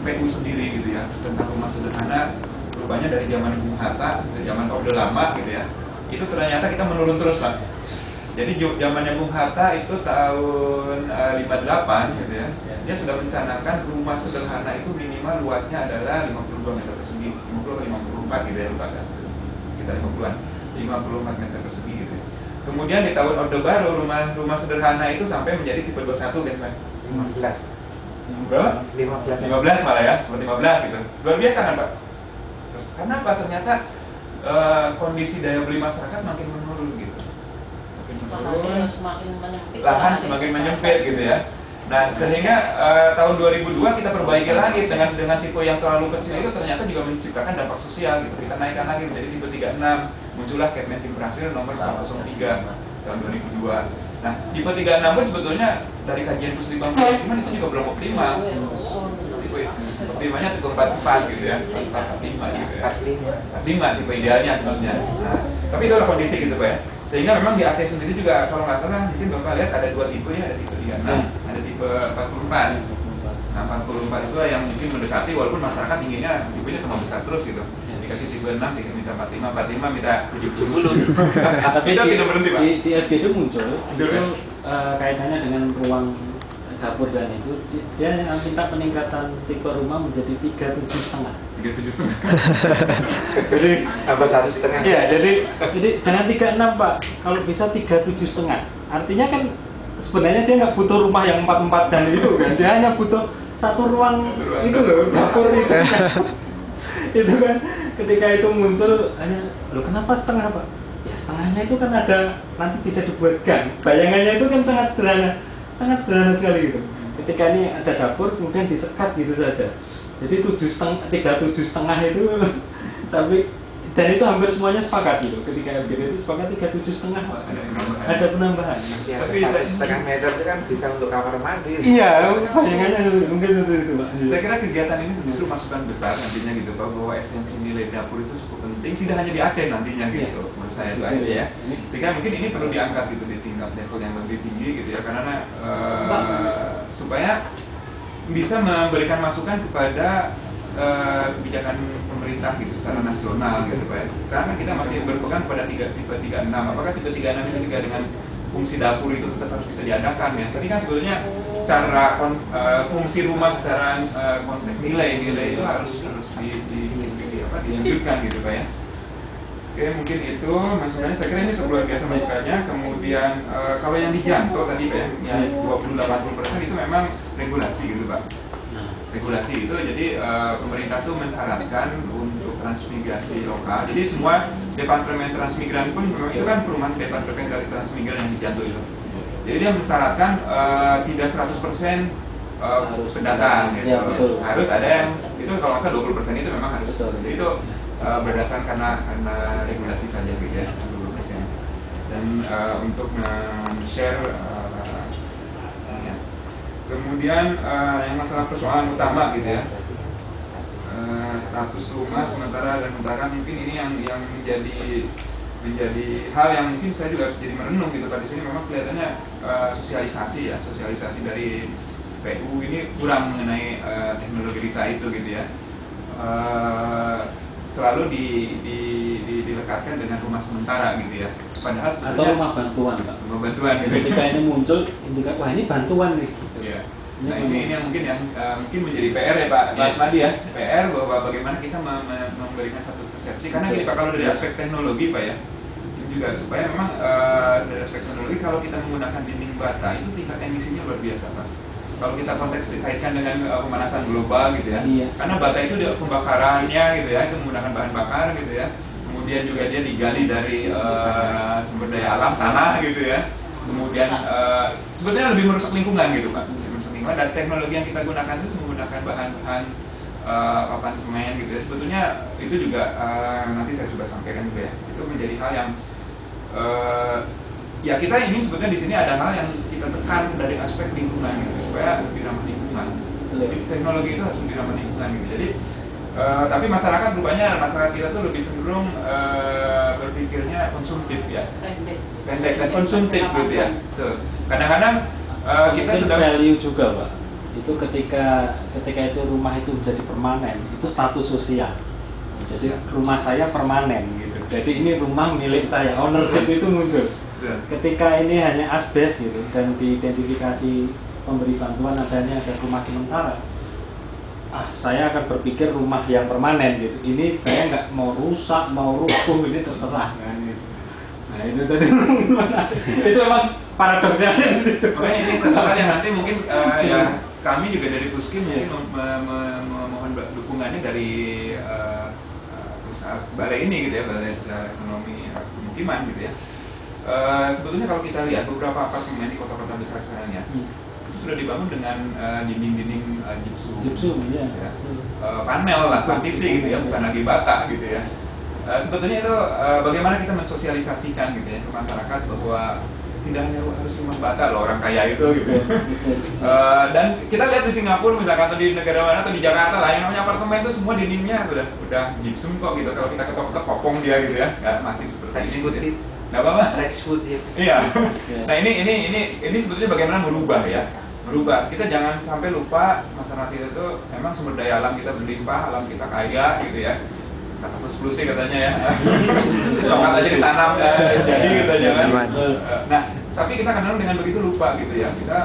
PU sendiri gitu ya tentang rumah sederhana, rupanya dari zaman Bung Hatta, dari zaman Orde Lama gitu ya, itu ternyata kita menurun terus Pak. Jadi zamannya Bung Hatta itu tahun 58 gitu ya, dia sudah mencanangkan rumah sederhana itu minimal luasnya adalah 52 meter persegi, 50 54 gitu ya, lupa kan, sekitar 50-an, 54 meter persegi gitu ya. Kemudian di tahun Orde Baru rumah sederhana itu sampai menjadi tipe 21 kan Pak? 15. Berapa? 15 malah ya, seperti 15 gitu. Luar biasa kan Pak? Terus, karena apa? Ternyata kondisi daya beli masyarakat makin menurun gitu. Makin menurun, lahan semakin menyempit gitu ya. Nah, sehingga tahun 2002 kita perbaiki lagi dengan tipe yang terlalu kecil itu ternyata juga menciptakan dampak sosial gitu. Kita naikkan lagi menjadi tipe 36, muncullah Kepmenting berhasil nomor 403 tahun 2002. Nah, tipe 36 pun sebetulnya dari kajian Puslitbang itu juga belum optimal. Tipe optimalnya tipe 44 gitu ya, 45 gitu ya. 45 tipe idealnya sebetulnya. Nah, tapi itu adalah kondisi gitu Pak ya. Sehingga memang di Aceh sendiri juga kalau nggak salah mungkin Bapak lihat ada dua tipe ya, ada tipe 36, ada tipe 44. Nah 44 itu yang mungkin mendekati walaupun masyarakat inginnya tipenya cuma besar terus gitu. Dikasih tipe 6, minta 45, minta 70 dulu. Tapi itu tidak berhenti Pak. Di FG itu muncul, itu kaitannya dengan ruang dapur dan itu dia minta peningkatan tipe rumah menjadi 37,5. 37,5. Jadi apa 1,5? Iya, jadi jangan 36 Pak, kalau bisa 37,5. Artinya kan sebenarnya dia nggak butuh rumah yang 44 dan itu kan, dia hanya butuh satu ruang itu loh, dapur itu kan. Itu kan ketika itu muncul hanya loh kenapa setengah Pak? Ya setengahnya itu kan ada nanti bisa dibuat gang. Bayangannya itu kan sangat sederhana sekali gitu. Ketika ini ada dapur kemudian disekat gitu saja. Jadi 37,5 itu tapi dan itu hampir semuanya sepakat gitu. Ketika FGD itu sepakat 37,5 ada penambahan. Ya, tapi setengah meter itu kan bisa untuk kamar mandi. Iya, bayangannya mungkin itu Pak. Saya kira kegiatan ini justru masukan besar nantinya gitu Pak, bahwa esensi nilai dapur itu cukup penting, tidak hanya di Aceh nantinya gitu. Menurut saya itu aja ya. Sehingga mungkin ini perlu diangkat gitu di tingkat level yang lebih tinggi gitu ya, karena supaya bisa memberikan masukan kepada kebijakan pemerintah gitu secara nasional gitu Pak. Karena kita masih berpegang pada tipe 36. Apakah tipe 36 itu juga dengan fungsi dapur itu tetap harus bisa diadakan ya? Tapi kan sebetulnya cara fungsi rumah secara konteks nilai itu harus dilanjutkan gitu Pak ya. Oke, mungkin itu maksudnya saya kira ini luar biasa masukannya. Kemudian kalau yang dijangkau tadi Pak ya, yang 20-80% itu memang regulasi gitu Pak. Regulasi itu jadi pemerintah tuh mensyaratkan untuk transmigrasi lokal. Jadi semua departemen transmigran pun itu kan perumahan departemen dari transmigran yang dijangkau itu. Jadi dia mensyaratkan tidak 100% pendatang gitu. Ya, betul. Harus ada yang itu kalau nggak 20% itu memang harus. Betul. Jadi itu berdasarkan karena regulasi saja gitu ya 20%. Dan untuk share kemudian yang masalah persoalan utama gitu ya, status rumah sementara dan utara, mungkin ini yang menjadi hal yang mungkin saya juga harus jadi merenung gitu Pak. Di sini memang kelihatannya sosialisasi dari PU ini kurang mengenai teknologi desa itu gitu ya. Selalu dilekatkan dengan rumah sementara gitu ya. Padahal atau rumah bantuan Pak. Rumah bantuan gitu. Ketika ini muncul, indikator wah ini bantuan nih. Iya. Nah ini yang mungkin menjadi PR ya Pak Madi ya. PR bahwa bagaimana kita memberikan satu persepsi, karena gini Pak, kalau dari aspek teknologi Pak ya, ini juga supaya memang dari aspek teknologi kalau kita menggunakan dinding bata itu tingkat emisinya luar biasa Pak. Kalau kita konteks dikaitkan dengan pemanasan global gitu ya, karena bata itu pembakarannya gitu ya, itu menggunakan bahan bakar gitu ya, kemudian juga dia digali dari sumber daya alam tanah gitu ya, kemudian sebetulnya lebih merusak lingkungan gitu Pak, merusak lingkungan. Dan teknologi yang kita gunakan itu menggunakan bahan-bahan papan semen gitu ya, sebetulnya itu juga nanti saya coba sampaikan juga ya, itu menjadi hal yang ya kita ingin sebetulnya di sini ada hal yang kita tekan dari aspek lingkungan gitu, supaya lebih ramah lingkungan. Jadi teknologi itu harus lebih ramah lingkungan gitu. Jadi tapi masyarakat kita tuh lebih cenderung berpikirnya konsumtif ya, pendek dan konsumtif gitu ya. Kadang-kadang kita mungkin sudah value juga Pak. itu ketika itu rumah itu menjadi permanen, itu status sosial. Jadi rumah saya permanen gitu. Jadi ini rumah milik saya, ownership itu muncul. Ketika ini hanya asbes gitu dan diidentifikasi pemberi bantuan adanya ada rumah sementara, saya akan berpikir rumah yang permanen gitu. Ini saya nggak mau rusak, mau rubuh, ini terserah kan gitu. Nah itu tadi itu memang paradoksnya gitu. Makanya ini sesuatu yang nanti mungkin ya kami juga dari Puskim mungkin memohon dukungannya dari balai ini gitu ya, balai ekonomi pemukiman gitu ya. Sebetulnya kalau kita lihat beberapa apartemen di kota-kota besar sekarang ya, itu sudah dibangun dengan dinding-dinding gypsum ya. Panel lah, partisi gitu ya, bukan lagi bata gitu ya. Sebetulnya itu bagaimana kita mensosialisasikan gitu ya ke masyarakat bahwa tidak hanya harus rumah bata loh orang kaya itu gitu. Dan kita lihat di Singapura misalkan atau di negara mana atau di Jakarta lah yang namanya apartemen itu semua dindingnya udah gypsum kok gitu. Kalau kita ketok-ketok kopong dia gitu ya, nggak masih seperti ini gitu ya. Nggak apa-apa. Rexwood ya. Iya. Nah ini sebetulnya bagaimana merubah ya. Merubah. Kita jangan sampai lupa masyarakat itu memang sumber daya alam kita berlimpah, alam kita kaya gitu ya. Kata plus sih katanya ya. Coklat aja ditanam jadi katanya kan. Nah, tapi kita kadang dengan begitu lupa gitu ya. Kita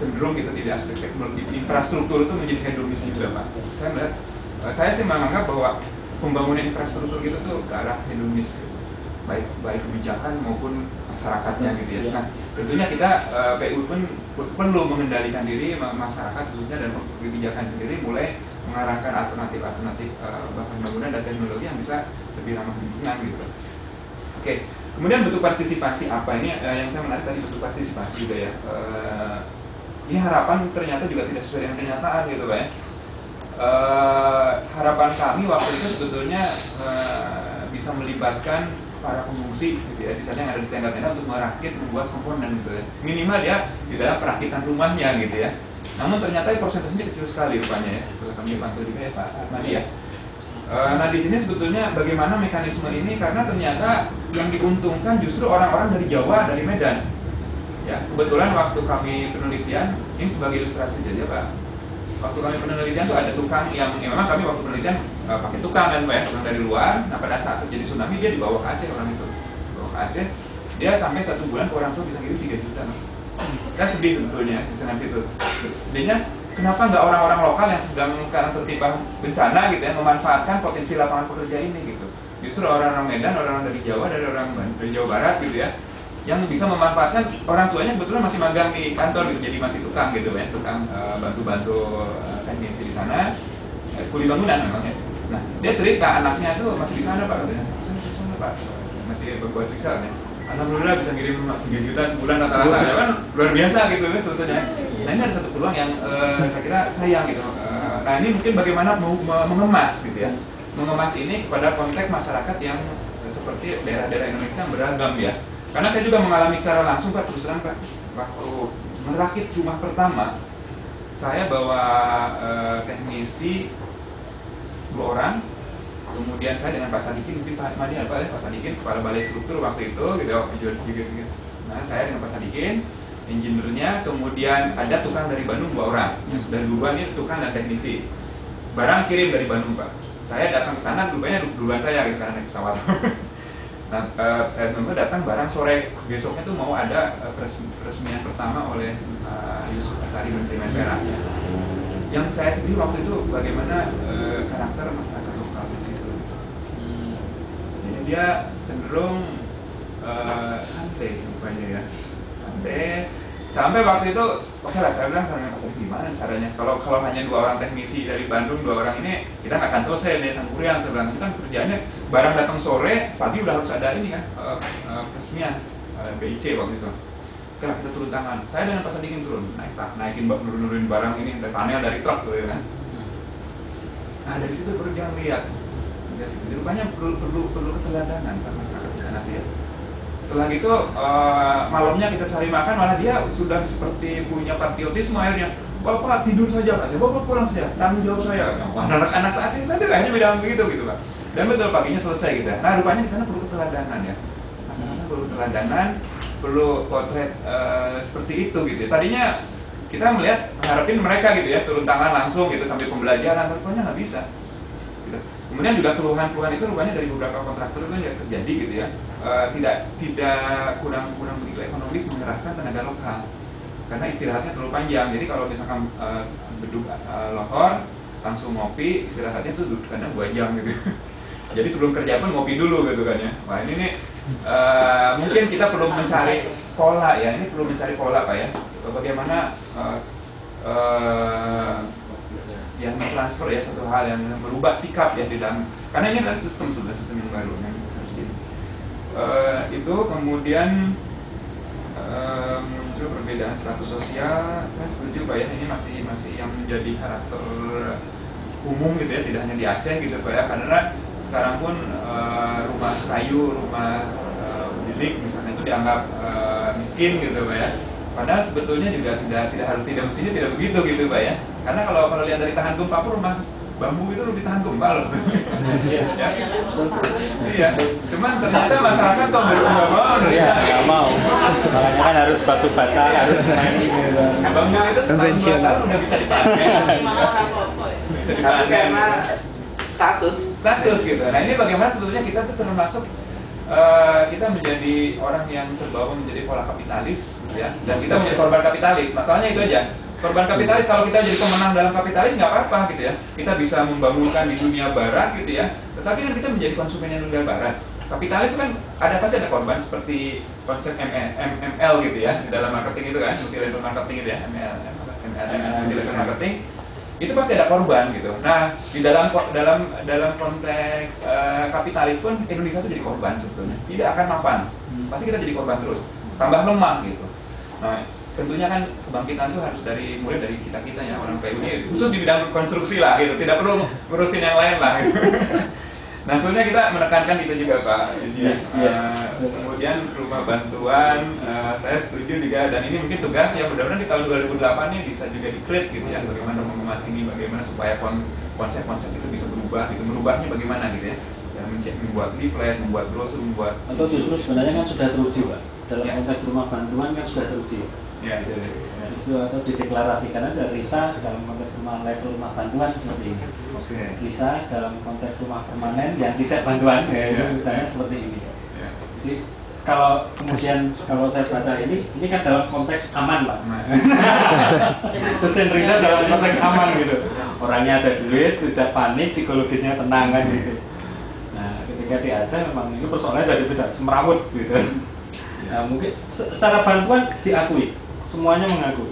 cenderung kita tidak infrastruktur itu menjadi hedonis juga Pak. Saya sih menganggap bahwa pembangunan infrastruktur kita tuh ke arah hedonis. Baik kebijakan maupun masyarakatnya gitu ya. Nah, tentunya kita PU pun perlu mengendalikan diri masyarakat khususnya dan kebijakan sendiri mulai mengarahkan alternatif bahan bangunan dan teknologi yang bisa lebih ramah lingkungan gitu. Oke, kemudian bentuk partisipasi apa ini yang saya menarik tadi bentuk partisipasi juga ya. Ini harapan ternyata juga tidak sesuai dengan kenyataan gitu Pak ya. Harapan kami waktu itu sebetulnya bisa melibatkan para pengungsi gitu ya, misalnya yang ada di tenda-tenda untuk merakit, membuat komponen gitu ya. Minimal dia di dalam perakitan rumahnya gitu ya. Namun ternyata persentasenya kecil sekali rupanya ya. Setelah kami pantau juga ya Pak Ahmadi ya. Nah di sini sebetulnya bagaimana mekanisme ini karena ternyata yang diuntungkan justru orang-orang dari Jawa, dari Medan. Ya, kebetulan waktu kami penelitian ini sebagai ilustrasi saja Pak. Waktu kami penelitian tuh ada tukang yang memang kami waktu penelitian pakai tukang kan Pak ya, tukang dari luar. Nah pada saat terjadi tsunami dia dibawa ke Aceh orang itu, dibawa ke Aceh. Dia sampai 1 bulan ke orang tua bisa ngirim 3 juta. Kan sedih sebetulnya di sana situ. Jadinya kenapa nggak orang-orang lokal yang sedang sekarang tertimpa bencana gitu ya memanfaatkan potensi lapangan pekerja ini gitu. Justru orang-orang Medan, orang-orang dari Jawa, dari Jawa Barat gitu ya, yang bisa memanfaatkan orang tuanya kebetulan masih magang di kantor gitu, jadi masih tukang gitu ya, tukang bantu-bantu teknisi di sana, kuli bangunan memang ya. Nah dia cerita anaknya tuh masih di sana Pak, katanya, sana Pak, masih berbuat siksa ya. Alhamdulillah bisa ngirim 3 juta sebulan rata-rata ya kan luar biasa gitu ya sebetulnya. Nah ini ada satu peluang yang saya kira sayang gitu. Nah ini mungkin bagaimana mengemas gitu ya, mengemas ini kepada konteks masyarakat yang seperti daerah-daerah Indonesia yang beragam ya. Karena saya juga mengalami secara langsung Pak, terus terang Pak, waktu merakit rumah pertama, saya bawa teknisi 2 orang, kemudian saya dengan Pak Sadikin, mungkin Pak Ahmadi apa ya, Pak Sadikin, kepala balai struktur waktu itu, gitu. Nah saya dengan Pak Sadikin, engineer-nya, kemudian ada tukang dari Bandung 2 orang, yang sudah duluan ini tukang dan teknisi. Barang kirim dari Bandung Pak. Saya datang ke sana, duluan saya gitu, karena naik pesawat. Nah, saya tentu datang barang sore besoknya tuh mau ada peresmian pertama oleh Yusuf Asari Menteri Menpora. Yang saya sendiri waktu itu bagaimana karakter masyarakat lokal itu. Jadi dia cenderung santai rupanya ya, santai. Sampai waktu itu, oke lah, saya bilang sama Pak gimana caranya? Kalau hanya 2 orang teknisi dari Bandung, 2 orang ini kita nggak akan selesai nih Sangkuriang. Saya bilang itu kan kerjaannya barang datang sore, pagi udah harus ada ini kan peresmian BIC waktu itu. Oke lah kita turun tangan. Saya dengan Pak Sadikin turun, naikin nurunin barang ini dari panel dari truk gitu kan. Nah dari situ baru dia lihat. Jadi rupanya perlu keteladanan kan masyarakat di sana ya. Setelah gitu malamnya kita cari makan, malah dia sudah seperti punya patriotisme akhirnya. Bapak tidur saja aja, Bapak pulang saja, tanggung jawab saya. Anak-anak saat ini saja hanya bilang begitu gitu Pak. Dan betul paginya selesai gitu. Nah rupanya di sana perlu keteladanan ya. Masyarakat perlu keteladanan, perlu potret seperti itu gitu. Tadinya kita mengharapin mereka gitu ya turun tangan langsung gitu sambil pembelajaran, rupanya nggak bisa. Gitu. Kemudian juga keluhan-keluhan itu rupanya dari beberapa kontraktor itu yang terjadi gitu ya, tidak kurang begitu ekonomis mengerahkan tenaga lokal karena istirahatnya terlalu panjang. Jadi kalau misalkan beduk lohor langsung ngopi, istirahatnya tuh kadang 2 jam gitu. Jadi sebelum kerja pun ngopi dulu gitu kan ya. Wah ini nih mungkin kita perlu mencari pola ya, ini perlu mencari pola Pak ya, bagaimana yang transfer ya satu hal yang merubah sikap ya di dalam, karena ini adalah sistem yang baru yang itu kemudian muncul perbedaan status sosial. Saya setuju Pak ya, ini masih yang menjadi karakter umum gitu ya, tidak hanya di Aceh gitu Pak ya, karena sekarang pun rumah kayu, rumah bilik misalnya itu dianggap miskin gitu Pak ya. Padahal sebetulnya juga tidak mestinya tidak begitu gitu Pak ya. Karena kalau lihat dari tahan gempa pun rumah bambu itu lebih tahan gempa loh. Ya. Iya. Cuman ternyata masyarakat kok nggak mau. Iya, nggak mau. Makanya kan harus batu bata, harus main gitu. Bambu itu setahun 2 tahun udah bisa dipakai. Tapi karena status gitu. Nah ini bagaimana sebetulnya kita tuh termasuk kita menjadi orang yang terbawa menjadi pola kapitalis gitu ya, dan kita menjadi korban kapitalis. Masalahnya itu aja, korban kapitalis. Kalau kita jadi pemenang dalam kapitalis nggak apa-apa gitu ya, kita bisa membangunkan di dunia barat gitu ya, tetapi kan kita menjadi konsumen yang dunia barat. Kapitalis itu kan pasti ada korban, seperti konsep ML gitu ya, di dalam marketing itu kan, multi-level marketing gitu ya, multi-level marketing itu pasti ada korban gitu. Nah di dalam konteks kapitalis pun Indonesia itu jadi korban sebetulnya, tidak akan mapan, pasti kita jadi korban terus, tambah lemah gitu. Nah tentunya kan kebangkitan itu harus mulai dari kita ya, orang PU ini khusus di bidang konstruksi lah gitu, tidak perlu ngurusin yang lain lah gitu. Nah sebenarnya kita menekankan itu juga Pak. Jadi kemudian rumah bantuan saya setuju juga, dan ini mungkin tugas ya, mudah-mudahan di tahun 2008 ini bisa juga di-create gitu ya, bagaimana mengemas ini, bagaimana supaya konsep-konsep itu bisa berubah gitu, merubahnya bagaimana gitu ya, dan membuat leaflet, membuat brosur, membuat atau justru sebenarnya kan sudah teruji Pak, dalam konteks rumah bantuan kan sudah teruji ya, itu atau dideklarasikan ada RISA dalam konteks rumah bantuan seperti ini. RISA dalam konteks rumah permanen yang tidak bantuan itu misalnya seperti ini. Jadi kalau kemudian kalau saya baca ini kan dalam konteks aman Pak. Terus RISA dalam konteks aman gitu. Orangnya ada duit, tidak panik, psikologisnya tenang kan gitu. Nah ketika di Aceh memang itu persoalannya jadi tidak semerawut gitu. Nah, mungkin secara bantuan diakui, semuanya mengaku.